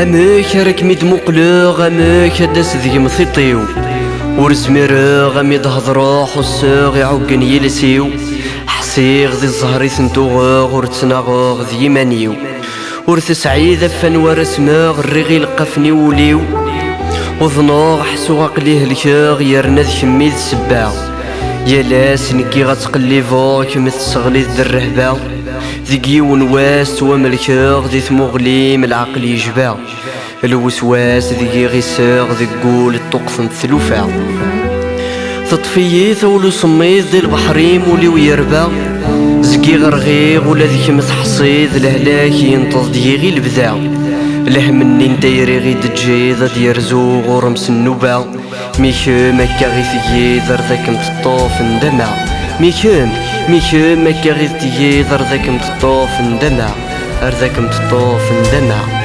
اماك راك ميد مقلوغ اماك داس ذي مثيطيو ورزميرغ اميد هضروح والساغ يعوقن يلسيو حسيغ ذي الزهري سنتوغ ورتناغوغ ذي يمانيو ورث سعيد فان ورسماغ الرغي لقفني وليو وظنوغ حسو عقليه الكاغ يرنا ذي كميد السباغ يالاس نكي غتقليفوغ كما تسغلي ذي الرهبة ذي قيون واس وملكاغ ذي ثمغليم العقل يجباغ الوسواس ذي غيساغ ذي قول الطقس ثلوفا تطفيي ثولو سميض ذي البحريم ولي ويربا زكي غرغيغ ولا ذي كمث حصيد الهلاك ينتظ ديغي البذا لهم النين دايري غي دجيض دير زوغ ورمس النوبة ميكام هكا غي ثييذر ذاك متطوف ندمع ميكام هكا غي ثييذر ذاك متطوف ندمع ارذاك متطوف ندمع